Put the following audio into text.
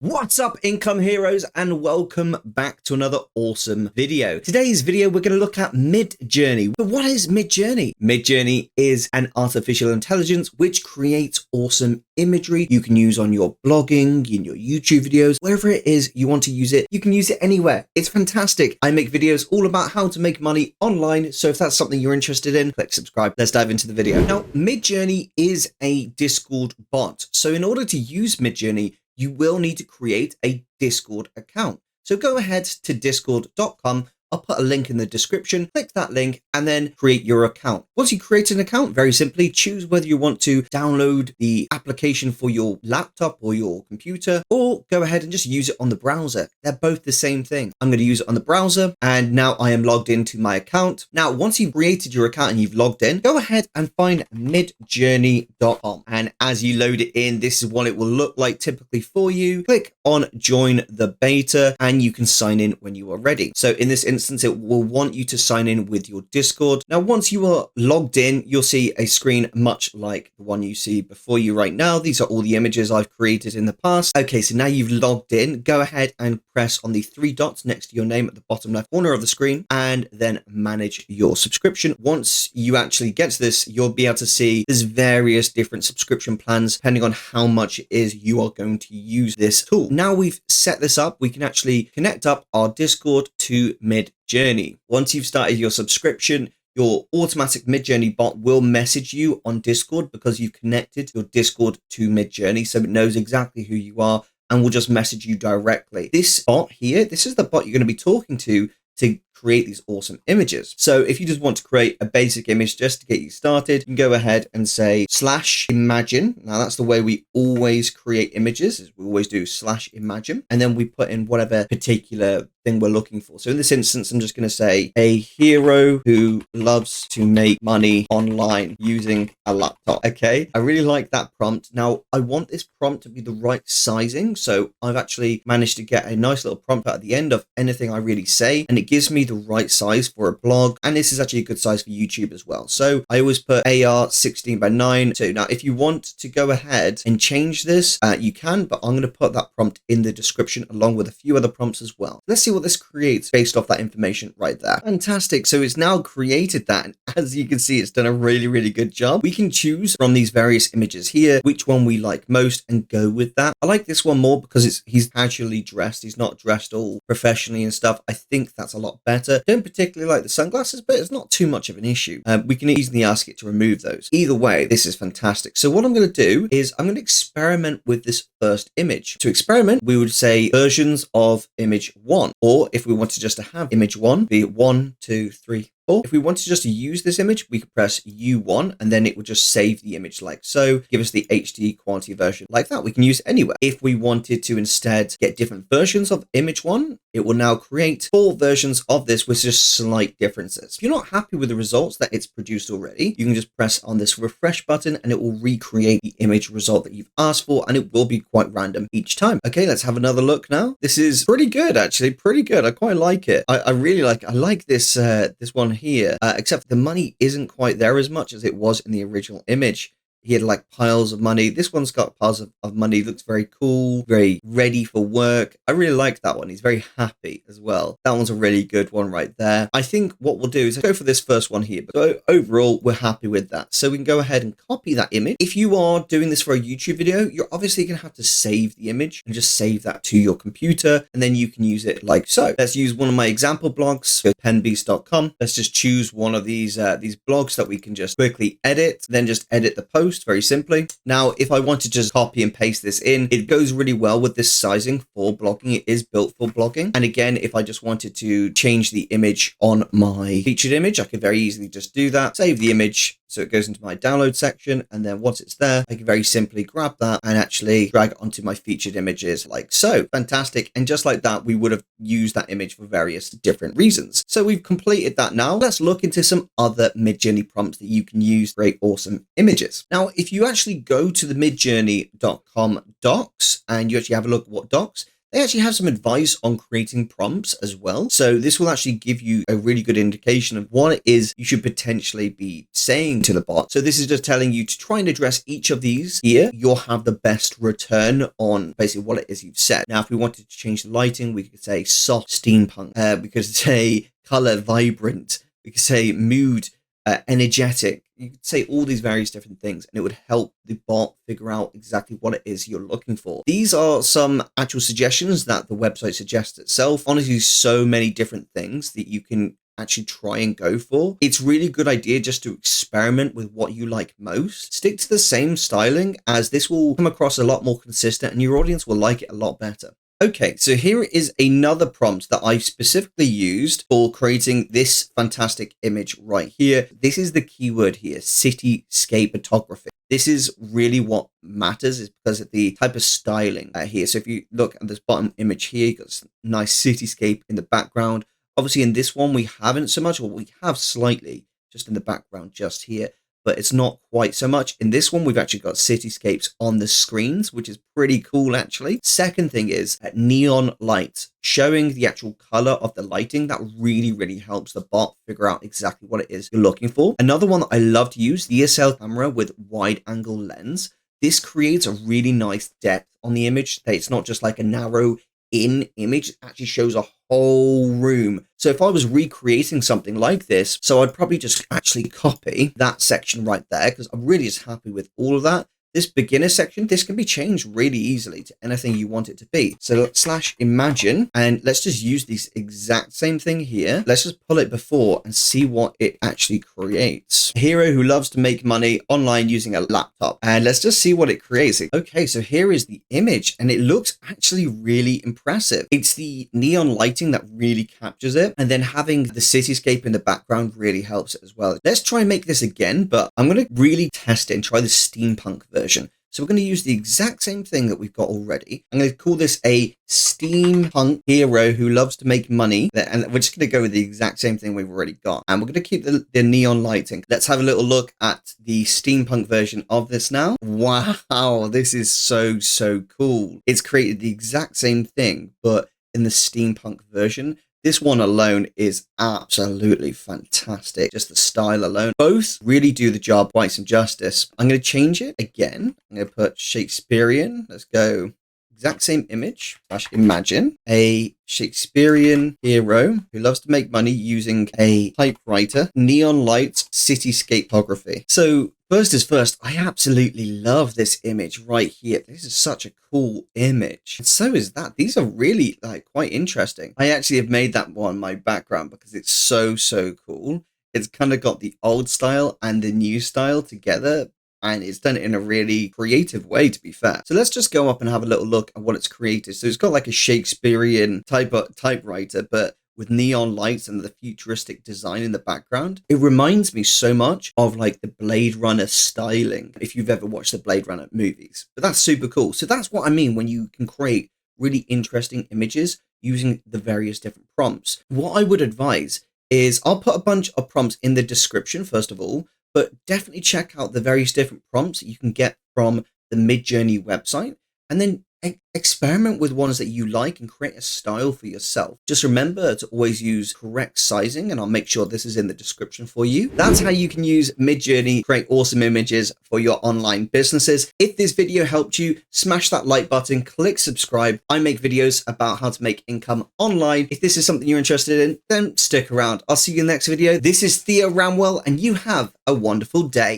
What's up, income heroes, and welcome back to another awesome video. Today's video, we're going to look at Midjourney. But what is Midjourney? Midjourney is an artificial intelligence which creates awesome imagery you can use on your blogging, in your YouTube videos, wherever it is you want to use it. You can use it anywhere. It's fantastic. I make videos all about how to make money online. So if that's something you're interested in, click subscribe. Let's dive into the video. Now, Midjourney is a Discord bot. So in order to use Midjourney, you will need to create a Discord account. So go ahead to discord.com. I'll put a link in the description, click that link, and then create your account. Once you create an account, very simply choose whether you want to download the application for your laptop or your computer, or go ahead and just use it on the browser. They're both the same thing. I'm going to use it on the browser, and now I am logged into my account. Now, once you've created your account and you've logged in, go ahead and find midjourney.com. And as you load it in, this is what it will look like typically for you. Click on join the beta, and you can sign in when you are ready. So in this instance, it will want you to sign in with your Discord. Now, once you are logged in, you'll see a screen much like the one you see before you right now. These are all the images I've created in the past. Okay, so now you've logged in, go ahead and press on the three dots next to your name at the bottom left corner of the screen, and then manage your subscription. Once you actually get to this, you'll be able to see there's various different subscription plans depending on how much it is you are going to use this tool. Now we've set this up, we can actually connect up our Discord to Midjourney. Once you've started your subscription, your automatic Midjourney bot will message you on Discord because you've connected your Discord to Midjourney, so it knows exactly who you are and will just message you directly. This bot here, this is the bot you're going to be talking to create these awesome images. So if you just want to create a basic image just to get you started, you can go ahead and say /imagine. Now that's the way we always create images, is we always do /imagine, and then we put in whatever particular thing we're looking for. So in this instance, I'm just going to say a hero who loves to make money online using a laptop. Okay, I really like that prompt. Now I want this prompt to be the right sizing, so I've actually managed to get a nice little prompt at the end of anything I really say, and it gives me the right size for a blog, and this is actually a good size for YouTube as well. So I always put AR 16:9. So now if you want to go ahead and change this, you can, but I'm going to put that prompt in the description along with a few other prompts as well. Let's see what this creates based off that information right there. Fantastic. So it's now created that, and as you can see, it's done a really good job. We can choose from these various images here which one we like most and go with that. I like this one more because he's casually dressed. He's not dressed all professionally and stuff. I think that's a lot better. Don't particularly like the sunglasses, but it's not too much of an issue. We can easily ask it to remove those. Either way, this is fantastic. So what I'm going to do is I'm going to experiment with this first image. To experiment, we would say versions of image 1, or if we wanted just to have image 1, be 1, 2, 3, 4. If we wanted just to use this image, we could press U1 and then it would just save the image like so, give us the HD quality version like that. We can use it anywhere. If we wanted to instead get different versions of image 1, it will now create 4 versions of this with just slight differences. If you're not happy with the results that it's produced already, you can just press on this refresh button and it will recreate the image result that you've asked for, and it will be quite random each time. Okay, let's have another look now. This is pretty good, actually, pretty good. I quite like it. I really like it. I like this this one here, except the money isn't quite there as much as it was in the original image. He had like piles of money. This one's got piles of money. Looks very cool, very ready for work. I really like that one. He's very happy as well. That one's a really good one right there. I think what we'll do is go for this first one here. But so overall, we're happy with that. So we can go ahead and copy that image. If you are doing this for a YouTube video, you're obviously going to have to save the image and just save that to your computer. And then you can use it like so. Let's use one of my example blogs, go to penbeast.com. Let's just choose one of these blogs that we can just quickly edit, then just edit the post very simply. Now, if I want to just copy and paste this in, it goes really well with this sizing for blogging. It is built for blogging. And again, if I just wanted to change the image on my featured image, I could very easily just do that, save the image, so it goes into my download section, and then once it's there, I can very simply grab that and actually drag it onto my featured images like so. Fantastic. And just like that, we would have used that image for various different reasons. So we've completed that now. Let's look into some other Midjourney prompts that you can use to create awesome images. Now, if you actually go to the midjourney.com docs and you actually have a look at what docs, They actually have some advice on creating prompts as well. So this will actually give you a really good indication of what it is you should potentially be saying to the bot. So this is just telling you to try and address each of these here. You'll have the best return on basically what it is you've said. Now, if we wanted to change the lighting, we could say soft steampunk. We could say color vibrant. We could say mood energetic. You could say all these various different things, and it would help the bot figure out exactly what it is you're looking for. These are some actual suggestions that the website suggests itself. Honestly, so many different things that you can actually try and go for. It's really a good idea just to experiment with what you like most. Stick to the same styling, as this will come across a lot more consistent and your audience will like it a lot better. Okay, so here is another prompt that I specifically used for creating this fantastic image right here. This is the keyword here, cityscape photography. This is really what matters, is because of the type of styling here. So if you look at this bottom image here, you've got this nice cityscape in the background. Obviously in this one, we haven't so much, or we have slightly just in the background just here, but it's not quite so much. In this one, we've actually got cityscapes on the screens, which is pretty cool, actually. Second thing is neon lights, showing the actual color of the lighting. That really, really helps the bot figure out exactly what it is you're looking for. Another one that I love to use, the DSLR camera with wide angle lens. This creates a really nice depth on the image. It's not just like a narrow in image, it actually shows a whole room. So if I was recreating something like this, so I'd probably just actually copy that section right there, because I'm really just happy with all of that. This beginner section, this can be changed really easily to anything you want it to be. So /imagine, and let's just use this exact same thing here. Let's just pull it before and see what it actually creates. A hero who loves to make money online using a laptop. And let's just see what it creates. Okay, so here is the image, and it looks actually really impressive. It's the neon lighting that really captures it, and then having the cityscape in the background really helps it as well. Let's try and make this again, but I'm going to really test it and try the steampunk version. So we're going to use the exact same thing that we've got already. I'm going to call this a steampunk hero who loves to make money. And we're just going to go with the exact same thing we've already got. And we're going to keep the neon lighting. Let's have a little look at the steampunk version of this now. Wow, this is so, so cool. It's created the exact same thing, but in the steampunk version. This one alone is absolutely fantastic. Just the style alone. Both really do the job quite some justice. I'm going to change it again. I'm going to put Shakespearean. Let's go. Exact same image. /imagine a Shakespearean hero who loves to make money using a typewriter, neon lights, cityscape photography. So first is first, I absolutely love this image right here. This is such a cool image. And so is that. These are really quite interesting. I actually have made that one my background because it's so, so cool. It's kind of got the old style and the new style together. And it's done it in a really creative way, to be fair. So let's just go up and have a little look at what it's created. So it's got like a Shakespearean typewriter, but with neon lights and the futuristic design in the background. It reminds me so much of like the Blade Runner styling, if you've ever watched the Blade Runner movies. But that's super cool. So that's what I mean when you can create really interesting images using the various different prompts. What I would advise is I'll put a bunch of prompts in the description, first of all, but definitely check out the various different prompts that you can get from the Midjourney website, and then experiment with ones that you like and create a style for yourself. Just remember to always use correct sizing, and I'll make sure this is in the description for you. That's how you can use Midjourney, create awesome images for your online businesses. If this video helped you, smash that like button, click subscribe. I make videos about how to make income online. If this is something you're interested in, then stick around. I'll see you in the next video. This is Theo Ramwell, and you have a wonderful day.